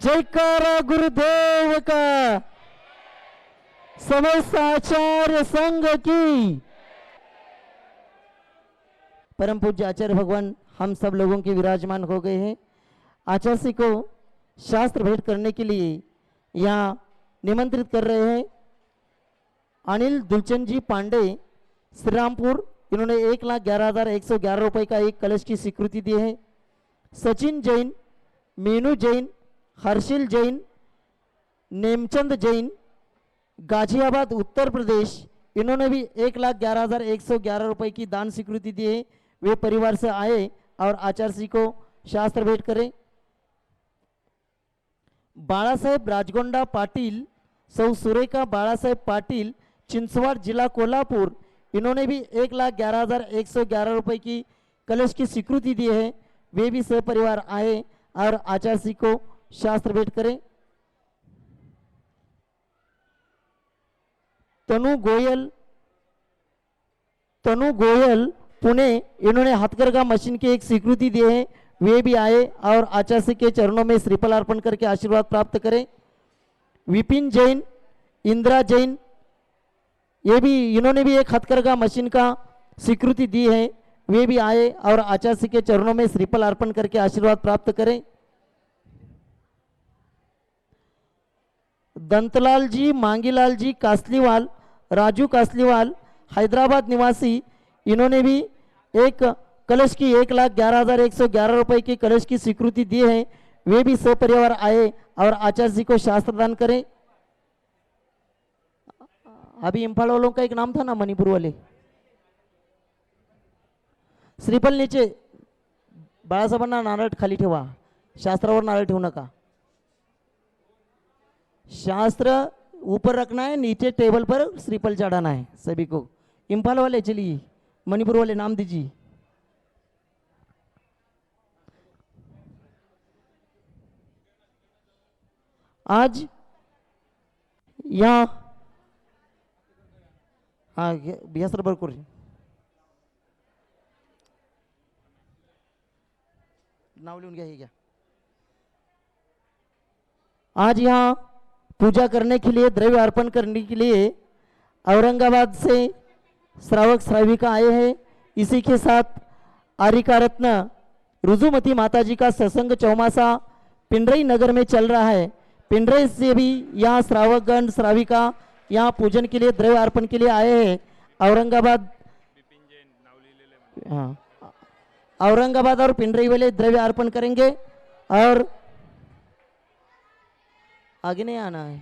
जयकारा गुरुदेव का, समस्त आचार्य संघ की। परम पूज्य आचार्य भगवान हम सब लोगों के विराजमान हो गए हैं। आचार्य को शास्त्र भेंट करने के लिए यहाँ निमंत्रित कर रहे हैं अनिल दुलचंद जी पांडे श्रीरामपुर। इन्होंने 1,11,111 रुपए का एक कलश की स्वीकृति दी है। सचिन जैन, मीनू जैन, हर्षिल जैन, नेमचंद जैन, गाजियाबाद उत्तर प्रदेश, इन्होंने भी 1,11,111 रुपए की दान स्वीकृति दी है। वे परिवार से आए और आचार्य जी को शास्त्र भेंट करें। बाळासाहेब राजगोंडा पाटिल, सौ सुरेखा बाळासाहेब पाटिल, चिंचवाड़ जिला कोल्हापुर, इन्होंने भी 1,11,111 रुपए की कलश की स्वीकृति दी है। वे भी सपरिवार आए और आचार्य जी को शास्त्र भेंट करें। तनु गोयल पुणे, इन्होंने हथकरघा मशीन की एक स्वीकृति दी है। वे भी आए और आचार्य के चरणों में श्रीफल अर्पण करके आशीर्वाद प्राप्त करें। विपिन जैन, इंदिरा जैन, ये भी इन्होंने भी एक हथकरघा मशीन का स्वीकृति दी है। वे भी आए और आचार्य के चरणों में श्रीफल अर्पण करके आशीर्वाद प्राप्त करें। दंतलाल जी, मांगीलाल जी कासलीवाल, राजू कासलीवाल, हैदराबाद निवासी, इन्होंने भी एक कलश की 1,11,111 रुपए की कलश की स्वीकृति दी है। वे भी सपरिवार आए और आचार्य जी को शास्त्र दान करें। अभी इम्फाल वालों का एक नाम था ना, मणिपुर वाले। श्रीफल नीचे बाळासाहेबांना नारळ खाली ठेवा, शास्त्रावर नारळ ठेवू नका। शास्त्र ऊपर रखना है, नीचे टेबल पर श्रीफल चढ़ाना है सभी को। इम्फाल वाले चलिए, मणिपुर वाले नाम दीजिए। आज यहाँ हाँ भैया सर बरकुर नाव लिहून घ्या हे घ्या। आज यहाँ पूजा करने के लिए, द्रव्य अर्पण करने के लिए औरंगाबाद से श्रावक श्राविका आए हैं। इसी के साथ आरिका रत्न रुजुमती माता जी का सत्संग चौमासा पिंडरई नगर में चल रहा है। पिंडरई से भी यहाँ श्रावकगण श्राविका यहाँ पूजन के लिए, द्रव्य अर्पण के लिए आए हैं। औरंगाबाद, हाँ, औरंगाबाद और पिंडरई वाले द्रव्य अर्पण करेंगे और आगे नहीं आना है।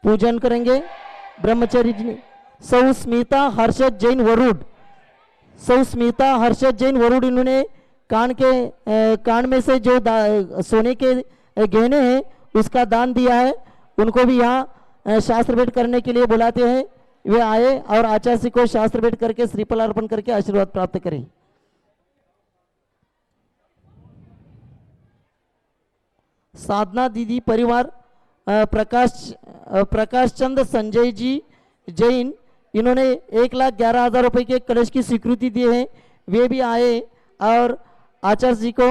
पूजन करेंगे ब्रह्मचारी जी। सौ स्मिता हर्षद जैन वरुड, सौ स्मिता हर्षद जैन वरुड, इन्होंने कान में से जो सोने के गहने हैं उसका दान दिया है। उनको भी यहाँ शास्त्र भेंट करने के लिए बुलाते हैं। वे आए और आचार्य को शास्त्र भेंट करके श्रीफल अर्पण करके आशीर्वाद प्राप्त करें। साधना दीदी परिवार, प्रकाश चंद संजय जी जैन, इन्होंने 1,11,000 रुपए के कलश की स्वीकृति दी है। वे भी आए और आचार्य जी को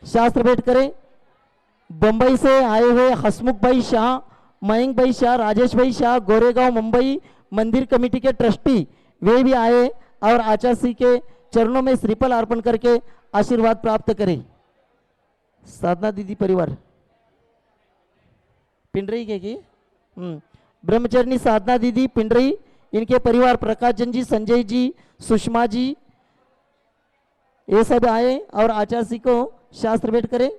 शास्त्र भेंट करें। बंबई से आए हुए हसमुख भाई शाह, मयंक भाई शाह, राजेश भाई शाह, गोरेगांव मुंबई मंदिर कमेटी के ट्रस्टी, वे भी आए और आचार्य के चरणों में श्रीफल अर्पण करके आशीर्वाद प्राप्त करें। साधना दीदी परिवार पिंडरई के की ब्रह्मचर्नी साधना दीदी पिंडरई, इनके परिवार प्रकाश चंद जी, संजय जी, सुषमा जी, ये सब आए और आचार्य को शास्त्र भेंट करें।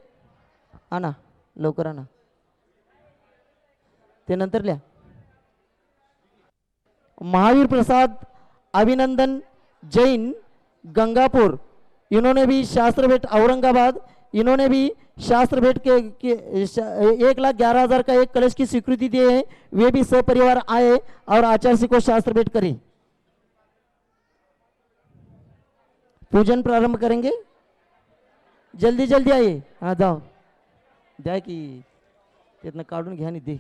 आना लवकर आना, ते नंतर लिया। महावीर प्रसाद अभिनंदन जैन गंगापुर, इन्होंने भी शास्त्र भेंट, औरंगाबाद, इन्होंने भी शास्त्र भेंट के 1,11,000 का एक कलश की स्वीकृति दी है। वे भी सपरिवार आए और आचार्य को शास्त्र भेंट करें। पूजन प्रारंभ करेंगे। जल्दी जल्दी आइए, हाँ जाओ द्या की तिथनं काढून घ्या आणि दे,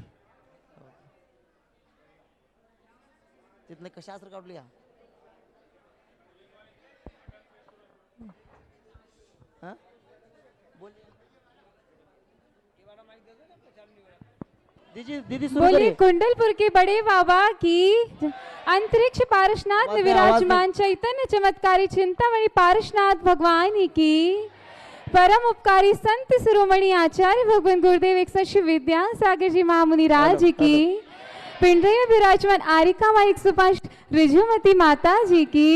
तिथनं शास्त्र काढून लिहा। दीदी दीदी शुरू बोलिए करिए। कुंडलपुर के बड़े बाबा की अंतरिक्ष पारसनाथ में विराजमान चैतन्य चमत्कारी चिंतामणि पारसनाथ भगवान की परम उपकारी संत शिरोमणि आचार्य भगवान गुरुदेव एक श्री विद्यासागर जी महामुनि राज की पिंडरे में विराजमान आरिका माँ 105 रिजुमती माता जी की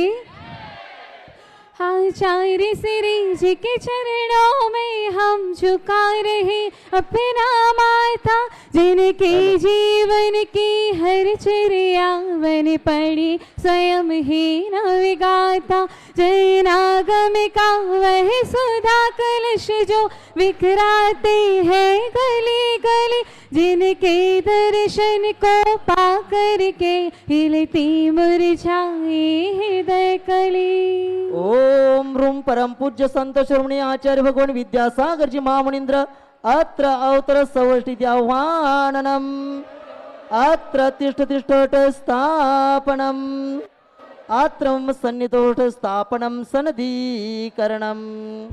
आचार्य श्री जी के चरणों में हम झुका रहे अपना माथा जिनके जीवन की हर चर्या बन पड़ी स्वयं ही नविगाता जयनागम का वह सुधा कलश जो विखराते हैं गली गली जिनके दर्शन को पा करके हिलती मुरझाए हृदय कली। ओम रूम परम पूज्य संत शिरोमणि आचार्य भगवान विद्यासागर जी महामुनींद्र अत्र अवतर सवष्टिति आह्वाननम अत्र तिष्ठ तिष्ठोट स्थापनम आत्रम सन्निधोष स्थापनम सनदीकरणम।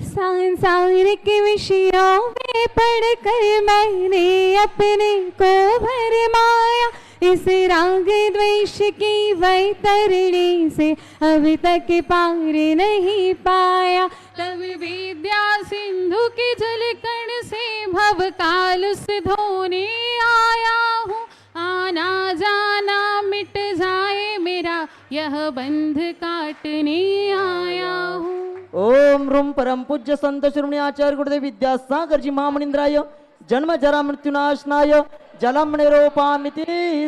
सांसारिक विषयों में पढ़कर मैंने अपने को भरमाया इस राग द्वेष की वैतरणी से अभी तक पार नहीं पाया तब विद्या सिंधु की जलकण से भव काल से धोने आया हूँ आना जाना मिट जाए मेरा यह बंध काटने आया हूँ। ओम रूम परम पूज्य संत शिरोमणि आचार्य गुरुदेव विद्यासागर जी महामुनींद्राय जन्म जरा मृत्युनाशनाय जलम निरूपामिति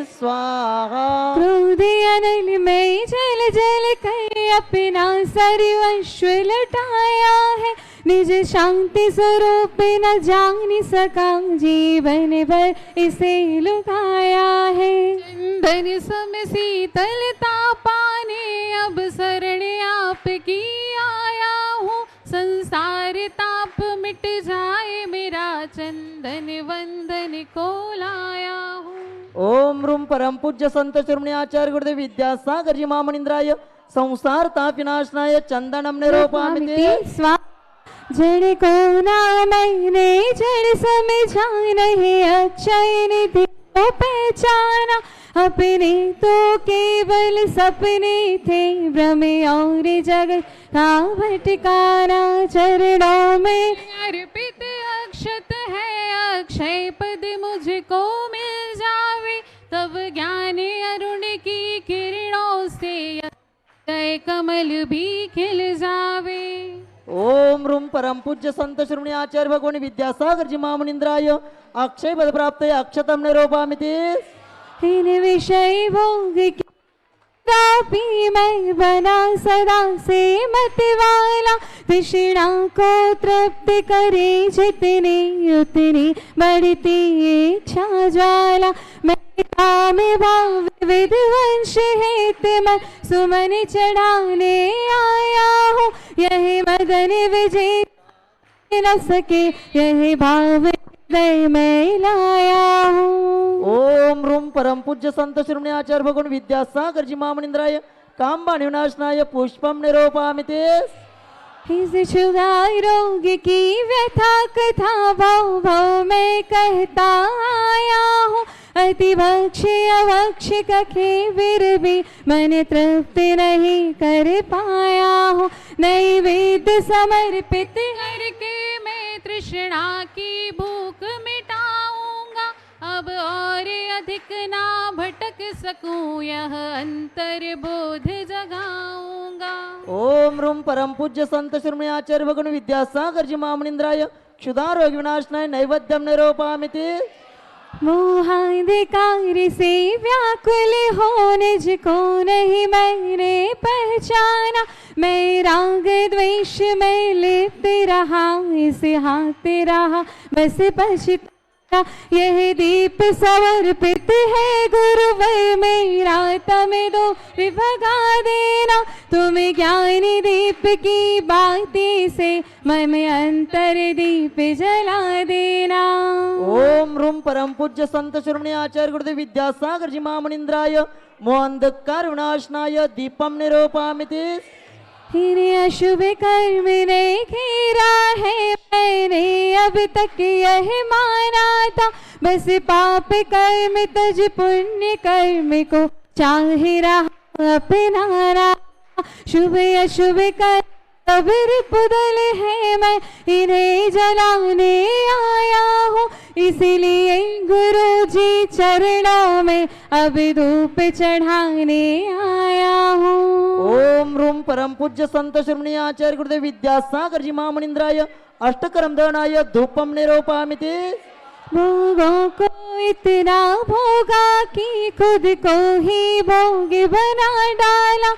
स्वाहा। क्रोध अनल में जल जल कर अपना सर्वस्व लुटाया है निज शांति स्वरूप न जान सका जीवन भर इसे लुकाया है चंदन सम शीतलता पाने अब शरण आपकी आया हूँ संसार ताप मिट जाए मेरा चंदन वंदन को लाया हूँ। ओम रूम परम पूज्य संत शिरोमणि आचार्य गुरुदेव विद्यासागर जी महामुनींद्राय संसार ताप विनाशनाय चंदनम निरूपामिति स्वाहा। जड़ को ना मैंने जड़ समझा नहीं अक्षय निधि को पहचाना अपने तो केवल सपने थे भ्रम और जगत का भटकाना चरणों में अर्पित अक्षत है अक्षय पद मुझको मिल जावे तब ज्ञान अरुण की किरणों से कमल भी खिल जावे। ओम रूम परम पूज्य संत शिरोमणि आचार्य भगवान विद्यासागर जी महामुनींद्राय अक्षय पद प्राप्त अक्षतम निरूपामिति इन विषय भोग की तापी मैं बना सदा से मत वाला तृष्णा को तृप्त करे जितनी उतनी बढ़ती इच्छा ज्वाला मैं में भाव विध्वंस हेत मैं सुमन चढ़ाने आया हूँ यही मदन विजय न सके यही भाव मैं लाया हूँ। ओम रूम परम पूज्य संत शिरोमणि आचार्य भगवान विद्यासागर जी महामुनींद्राय काम्बाणि विनाशनाय पुष्पम निरूपामिति इस छुगाई रोग की व्यथा कथा भाव भाव में कहता आया हूँ अति भक्ष अवक्ष कखे फिर भी मन तृप्त नहीं कर पाया हूँ नैवेद्य समर्पित हर के मैं तृष्णा की भूख मिटाऊंगा अब और अधिक ना भटक सकूं यह अंतर बोध जगाऊंगा। ओम रूम परम पूज्य संत शिरोमणि आचार्य भगवान विद्यासागर जी महामुनींद्राय क्षुधारोग विनाशनाय नैवेद्यम निरूपामिति मोहांधकार से व्याकुल होने जिको नहीं मैंने पहचाना मैं राग द्वेष में लिप्त रहा इस हाथ रहा बस पछता यह दीप समर्पित है गुरुवर मेरा तम दो भगा देना तुम ज्ञान दीप की बाती से मन में अंतर दीप जला देना। ओम रूम परम पूज्य संत शिरोमणि आचार्य गुरुदेव विद्यासागर जी महामुनींद्राय मोहांधकार विनाशनाय दीपम निरूपामिति इन्हें अशुभ कर्म ने घेरा है, मैंने अब तक यह माना था, बस पाप कर्म तज पुण्य कर्म को चाहे रहा अपनाना। शुभ अशुभ कर्म सब रिपुदल है, मैं इन्हें जलाने आया हूँ, इसलिए गुरु जी चरणों में अब धूप चढ़ाने आया हूँ। ओम रूम परम पूज्य संत श्रमणीय आचार्य गुरुदेव विद्यासागर जी महामनिंद्राय अष्टकरम दहनाय धूपम निरूपयामि। भोगों को इतना भोगा कि खुद को ही भोग बना डाला,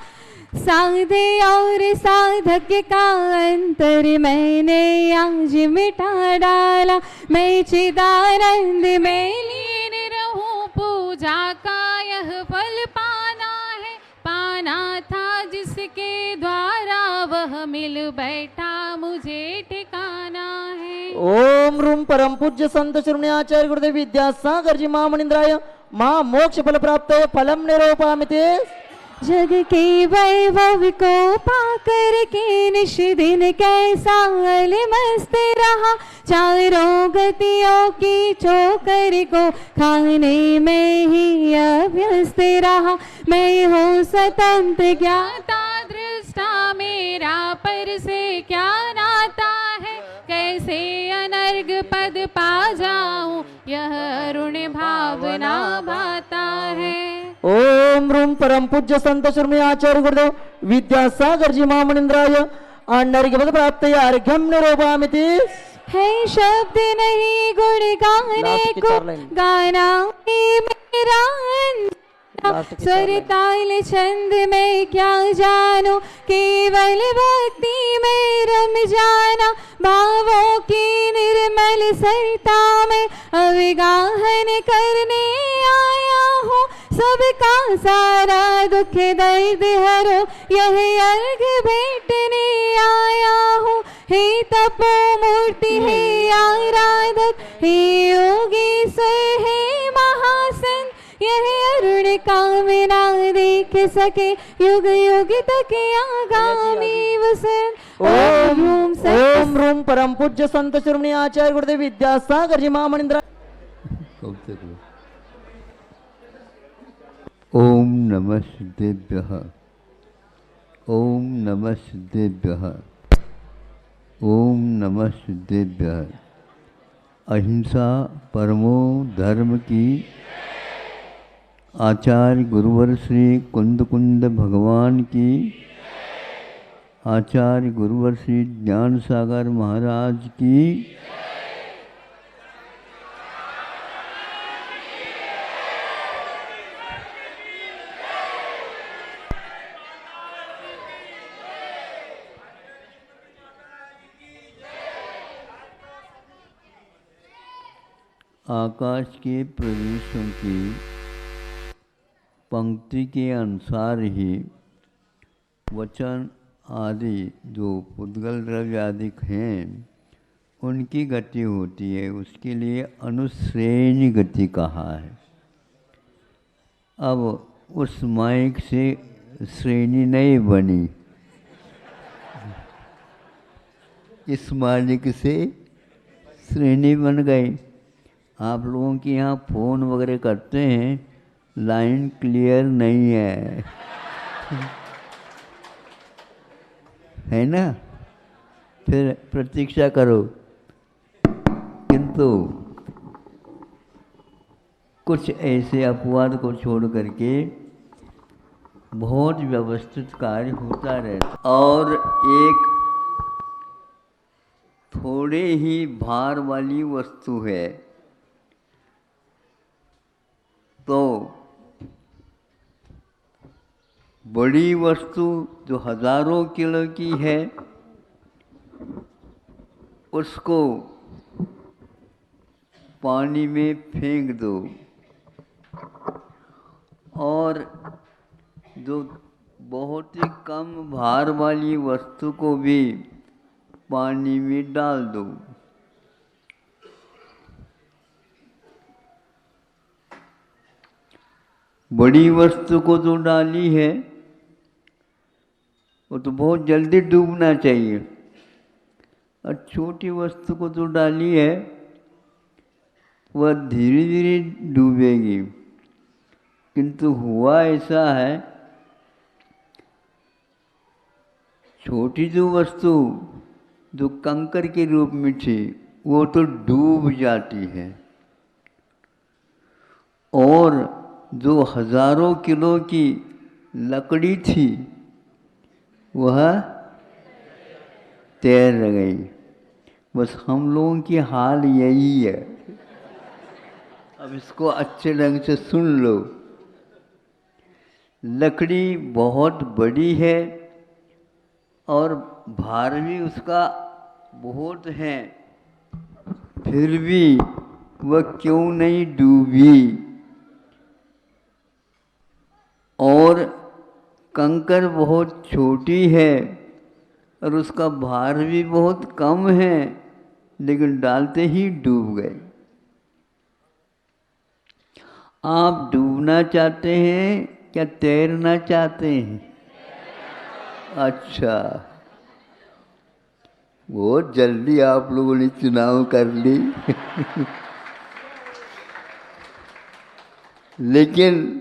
साधे और साधक का अंतर मैंने आज मिटा डाला। मैं चिदानंद में लीन रहूं, पूजा का यह फल पाना है, पाना था जिसके द्वारा वह मिल बैठा मुझे ठिकाना है। ओम रूम परम पूज्य संत श्रमणीय आचार्य गुरुदेव विद्यासागर जी महामनिंद्राय महा मोक्ष फल प्राप्त फलम निरूपयामि। जग के वैभव को पाकर के निश दिन कैसा मस्त रहा, चारों गतियों की चोकर को खाने में ही अभ्यस्त रहा। मैं हूँ स्वतंत्र ज्ञाता दृष्टा, मेरा पर से क्या नाता है, कैसे अनर्ग पद पा जाऊं यह अरुण भावना भाता है। ओम रूम परम पूज्य संत श्रमणीय आचार्य गुरुदेव विद्यासागर जी महामनिंद्राय अनर्घ्य प्राप्त अर्घ्यम निरूपयामि। है शब्द नहीं गुण गाने को, गाना ही मेरा स्वर ताल छंद में क्या जानू, केवल भक्ति में रम जाना। भावों की निर्मल सरता में अविगाहन करने आया हूँ, सबका सारा दुख दर्द हरो यह अर्घ भेटने आया हूँ। हे तपो मूर्ति हे आराधक, हे योगीश्वर हे महासन, यह अरुण कामना देख सके युग युग तक आगामी वसन। ओम रूम परम पूज्य संत श्रमणीय आचार्य गुरुदेव विद्यासागर जी महामनिंद्राय। ओम नमः सिद्धेभ्यः, ओम नमः सिद्धेभ्यः, ओम नमः सिद्धेभ्यः। अहिंसा परमो धर्म की आचार्य गुरुवर श्री कुंद कुंद भगवान की, आचार्य गुरुवर श्री ज्ञान सागर महाराज की, आकाश के प्रदेशों की पंक्ति के अनुसार ही वचन आदि जो पुद्गल द्रव्य आदि हैं उनकी गति होती है, उसके लिए अनुश्रेणी गति कहा है। अब उस माइक से श्रेणी नहीं बनी, इस मालिक से श्रेणी बन गई। आप लोगों के यहाँ फ़ोन वगैरह करते हैं, लाइन क्लियर नहीं है है ना, फिर प्रतीक्षा करो। किंतु कुछ ऐसे अपवाद को छोड़ करके बहुत व्यवस्थित कार्य होता रहता, और एक थोड़े ही भार वाली वस्तु है तो बड़ी वस्तु जो हजारों किलो की है उसको पानी में फेंक दो, और जो बहुत ही कम भार वाली वस्तु को भी पानी में डाल दो। बड़ी वस्तु को जो डाली है वो तो बहुत जल्दी डूबना चाहिए, और छोटी वस्तु को तो डाली है वह धीरे धीरे डूबेगी। किंतु हुआ ऐसा है, छोटी जो वस्तु जो कंकर के रूप में थी वो तो डूब जाती है, और जो हजारों किलो की लकड़ी थी वह तैर गई। बस हम लोगों की हाल यही है। अब इसको अच्छे ढंग से सुन लो। लकड़ी बहुत बड़ी है और भार भी उसका बहुत है, फिर भी वह क्यों नहीं डूबी? और कंकर बहुत छोटी है और उसका भार भी बहुत कम है, लेकिन डालते ही डूब गए। आप डूबना चाहते हैं क्या तैरना चाहते हैं? अच्छा, बहुत जल्दी आप लोगों ने चुनाव कर ली। लेकिन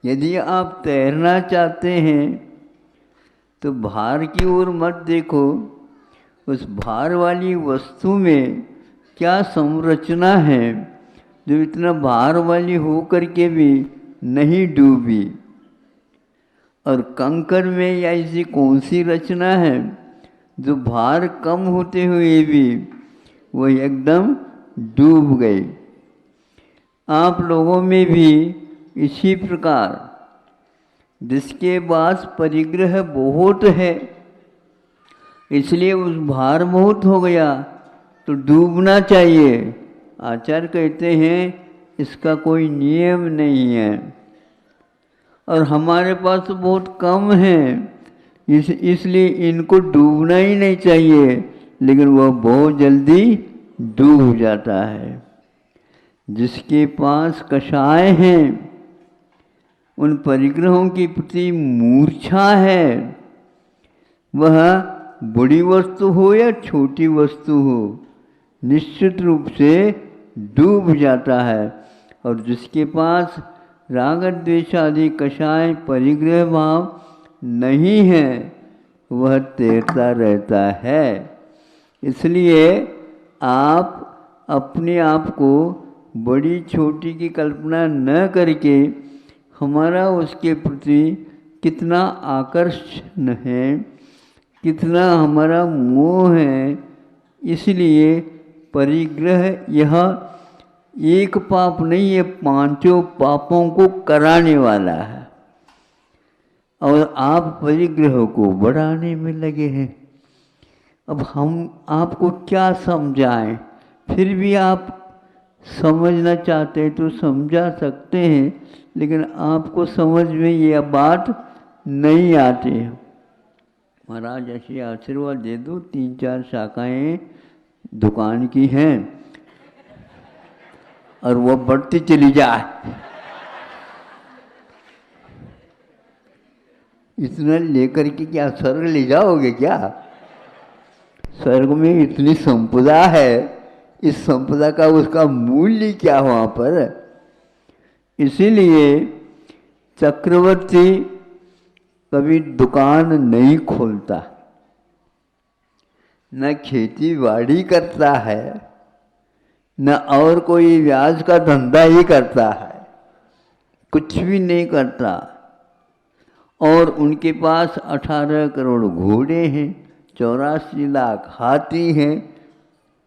यदि आप तैरना चाहते हैं तो भार की ओर मत देखो, उस भार वाली वस्तु में क्या संरचना है जो इतना भार वाली हो कर के भी नहीं डूबी, और कंकर में या ऐसी कौन सी रचना है जो भार कम होते हुए भी वह एकदम डूब गई। आप लोगों में भी इसी प्रकार जिसके पास परिग्रह बहुत है, इसलिए उस भार बहुत हो गया तो डूबना चाहिए। आचार्य कहते हैं इसका कोई नियम नहीं है, और हमारे पास तो बहुत कम है, इसलिए इनको डूबना ही नहीं चाहिए, लेकिन वह बहुत जल्दी डूब जाता है। जिसके पास कषाय हैं, उन परिग्रहों के प्रति मूर्छा है, वह बड़ी वस्तु हो या छोटी वस्तु हो निश्चित रूप से डूब जाता है। और जिसके पास राग द्वेष आदि कषाय परिग्रह भाव नहीं है वह तैरता रहता है। इसलिए आप अपने आप को बड़ी छोटी की कल्पना न करके हमारा उसके प्रति कितना आकर्षण है, कितना हमारा मोह है, इसलिए परिग्रह यह एक पाप नहीं है, पांचों पापों को कराने वाला है, और आप परिग्रह को बढ़ाने में लगे हैं। अब हम आपको क्या समझाएं? फिर भी आप समझना चाहते हैं तो समझा सकते हैं, लेकिन आपको समझ में यह बात नहीं आती है। महाराज ऐसे आशीर्वाद दे दो, 3-4 शाखाएं दुकान की हैं और वह बढ़ती चली जाए। इतना लेकर के क्या स्वर्ग ले जाओगे क्या? स्वर्ग में इतनी संपदा है, इस संपदा का उसका मूल्य क्या वहाँ पर? इसीलिए चक्रवर्ती कभी दुकान नहीं खोलता, न खेती बाड़ी करता है, न और कोई ब्याज का धंधा ही करता है, कुछ भी नहीं करता। और उनके पास 18 करोड़ घोड़े हैं, 84 लाख हाथी हैं,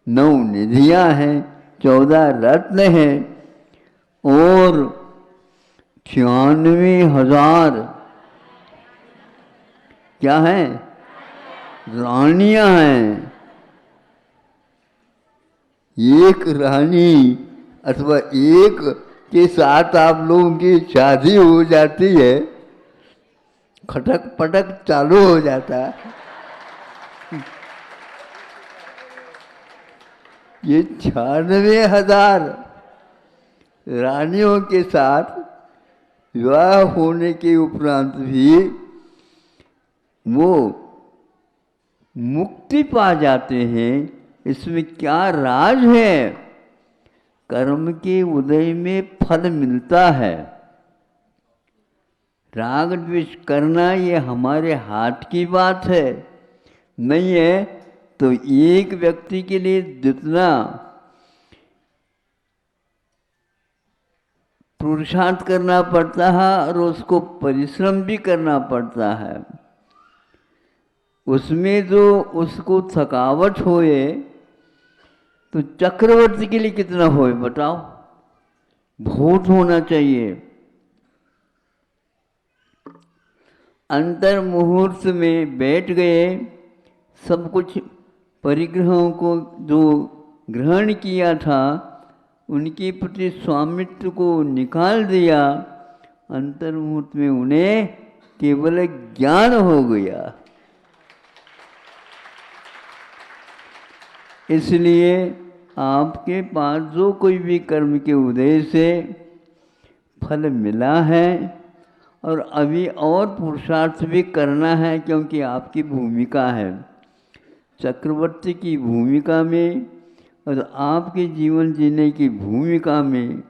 9 निधियां हैं, 14 रत्न हैं, और 96,000 क्या है? रानियां हैं। एक रानी अथवा एक के साथ आप लोगों की शादी हो जाती है, खटक पटक चालू हो जाता है। ये 96,000 रानियों के साथ विवाह होने के उपरांत भी वो मुक्ति पा जाते हैं। इसमें क्या राज है? कर्म के उदय में फल मिलता है। राग द्वेष करना ये हमारे हाथ की बात है नहीं है। तो एक व्यक्ति के लिए जितना पुरुषार्थ करना पड़ता है और उसको परिश्रम भी करना पड़ता है, उसमें जो उसको थकावट होए तो चक्रवर्ती के लिए कितना होए बताओ? बहुत होना चाहिए। अंतर मुहूर्त में बैठ गए, सब कुछ परिग्रहों को जो ग्रहण किया था उनके प्रति स्वामित्व को निकाल दिया। अंतर मुहूर्त में उन्हें केवल ज्ञान हो गया। इसलिए आपके पास जो कोई भी कर्म के उदय से फल मिला है और अभी और पुरुषार्थ भी करना है, क्योंकि आपकी भूमिका है चक्रवर्ती की भूमिका में और आपके जीवन जीने की भूमिका में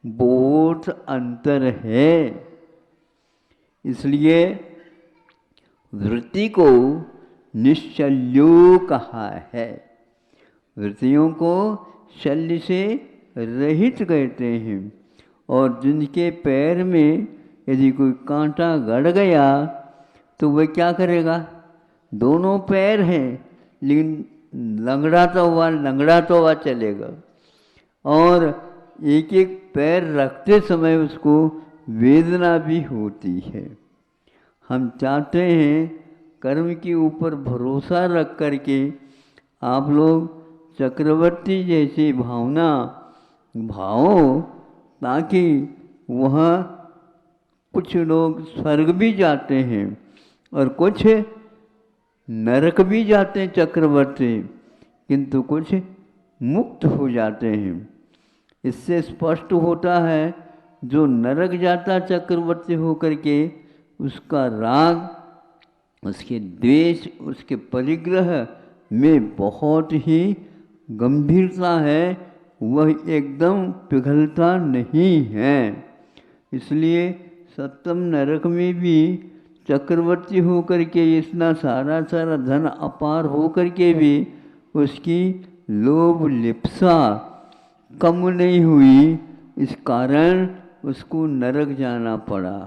बहुत अंतर है। इसलिए वृत्ति को निश्चल्यो कहा है। वृत्तियों को शल्य से रहित कहते हैं। और जिनके पैर में यदि कोई कांटा गड़ गया तो वह क्या करेगा? दोनों पैर हैं लेकिन लंगड़ाता हुआ चलेगा। और एक एक पैर रखते समय उसको वेदना भी होती है। हम चाहते हैं कर्म के ऊपर भरोसा रख करके आप लोग चक्रवर्ती जैसी भावना भाओ, ताकि वहाँ कुछ लोग स्वर्ग भी जाते हैं और कुछ नरक भी जाते हैं चक्रवर्ती, किंतु कुछ मुक्त हो जाते हैं। इससे स्पष्ट होता है जो नरक जाता चक्रवर्ती होकर के उसका राग, उसके द्वेष, उसके परिग्रह में बहुत ही गंभीरता है, वह एकदम पिघलता नहीं है। इसलिए सप्तम नरक में भी चक्रवर्ती होकर के इतना सारा धन अपार होकर के भी उसकी लोभ लिप्सा कम नहीं हुई, इस कारण उसको नरक जाना पड़ा।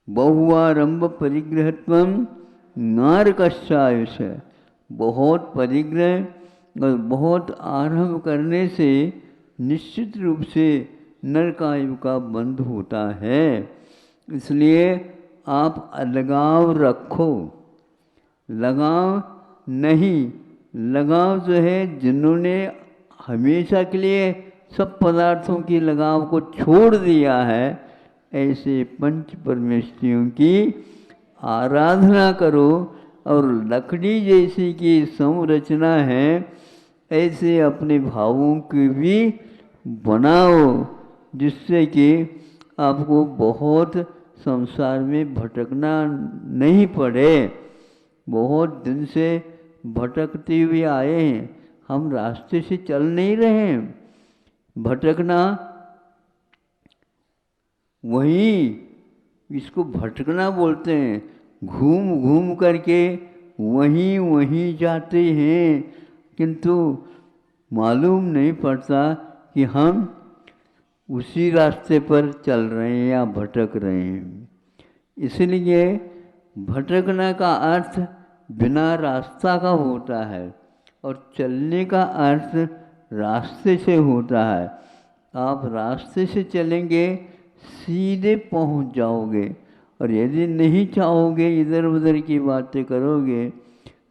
बहुआरंभ परिग्रहत्वम नारकश्चायुष, बहुत परिग्रह और बहुत आरंभ करने से निश्चित रूप से नरकायु का बंध होता है। इसलिए आप अलगाव रखो, लगाव नहीं। लगाव जो है, जिन्होंने हमेशा के लिए सब पदार्थों की लगाव को छोड़ दिया है, ऐसे पंच परमेश्वरियों की आराधना करो। और लकड़ी जैसी की संरचना है, ऐसे अपने भावों की भी बनाओ, जिससे कि आपको बहुत संसार में भटकना नहीं पड़े। बहुत दिन से भटकते हुए आए हैं, हम रास्ते से चल नहीं रहे हैं। भटकना वही, इसको भटकना बोलते हैं। घूम घूम करके वहीं जाते हैं, किंतु मालूम नहीं पड़ता कि हम उसी रास्ते पर चल रहे हैं या भटक रहे हैं। इसलिए भटकना का अर्थ बिना रास्ता का होता है और चलने का अर्थ रास्ते से होता है। आप रास्ते से चलेंगे सीधे पहुंच जाओगे, और यदि नहीं चाहोगे, इधर उधर की बातें करोगे,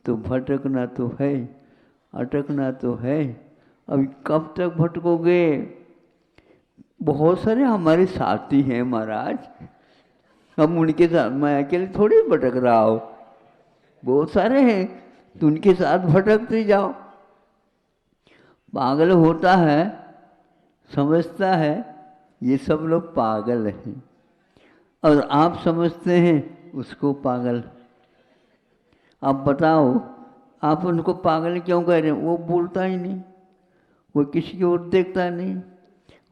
तो भटकना तो है, अटकना तो है। अब कब तक भटकोगे? बहुत सारे हमारे साथी हैं महाराज, हम उनके साथ, मैं अकेले थोड़ी भटक रहा हूँ, बहुत सारे हैं, तो उनके साथ भटकते जाओ। पागल होता है, समझता है ये सब लोग पागल हैं, और आप समझते हैं उसको पागल। आप बताओ, आप उनको पागल क्यों कह रहे हैं? वो बोलता ही नहीं, वो किसी की ओर देखता नहीं,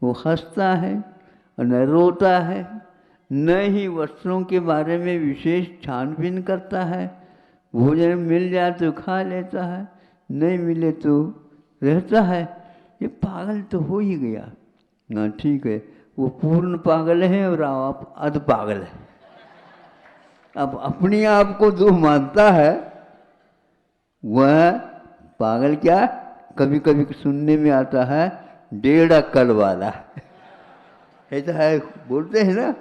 वो हंसता है और न रोता है, न ही वस्त्रों के बारे में विशेष छानबीन करता है। भोजन मिल जाए तो खा लेता है, नहीं मिले तो रहता है। ये पागल तो हो ही गया ना। ठीक है, वो पूर्ण पागल है और आप अध पागल है। अब अपने आप को जो मानता है वह पागल क्या, कभी कभी सुनने में आता है 1.5 अक्कल वाला। ऐसा है, बोलते हैं ना,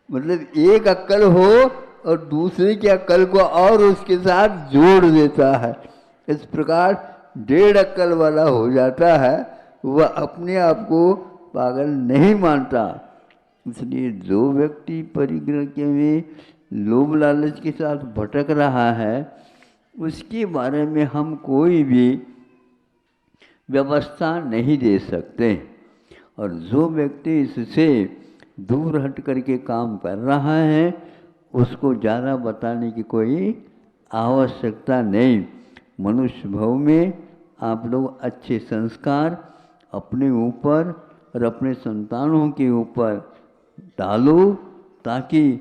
मतलब 1 अक्कल हो और दूसरे की अक्कल को और उसके साथ जोड़ देता है। इस प्रकार 1.5 अक्कल वाला हो जाता है। वह अपने आप को पागल नहीं मानता। इसलिए जो व्यक्ति परिग्रह के में लोभ लालच के साथ भटक रहा है, उसके बारे में हम कोई भी व्यवस्था नहीं दे सकते। और जो व्यक्ति इससे दूर हट करके काम कर रहा है, उसको ज़्यादा बताने की कोई आवश्यकता नहीं। मनुष्य भाव में आप लोग अच्छे संस्कार अपने ऊपर और अपने संतानों के ऊपर डालो, ताकि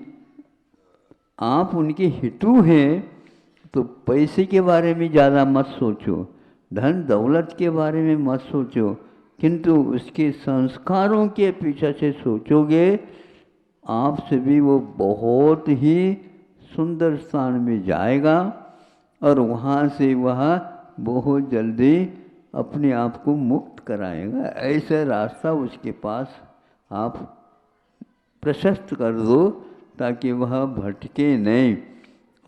आप उनके हितु हैं। तो पैसे के बारे में ज़्यादा मत सोचो, धन दौलत के बारे में मत सोचो, किंतु उसके संस्कारों के पीछे से सोचोगे, आपसे भी वो बहुत ही सुंदर स्थान में जाएगा और वहाँ से वह बहुत जल्दी अपने आप को मुक्त कराएगा। ऐसा रास्ता उसके पास आप प्रशस्त कर दो, ताकि वह भटके नहीं।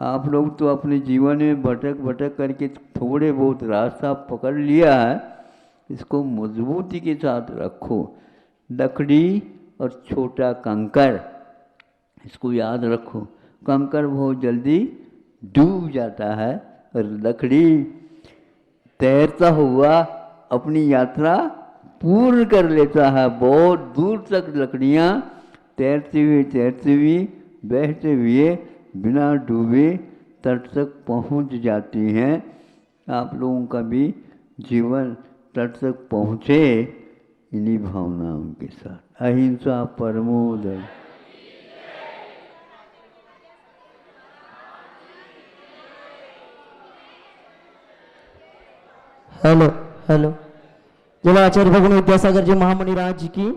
आप लोग तो अपने जीवन में भटक भटक करके थोड़े बहुत रास्ता पकड़ लिया है, इसको मजबूती के साथ रखो। लकड़ी और छोटा कंकर, इसको याद रखो। कंकर बहुत जल्दी डूब जाता है और लकड़ी तैरता हुआ अपनी यात्रा पूर्ण कर लेता है। बहुत दूर तक लकड़ियाँ तैरती हुई बहते हुए बिना डूबे तट तक पहुँच जाती हैं। आप लोगों का भी जीवन तट तक पहुँचे इन्हीं भावनाओं के साथ। अहिंसा परमो धर्मः। Hello hello. जय आचार्य भगवान विद्यासागर जी महामुनि राज की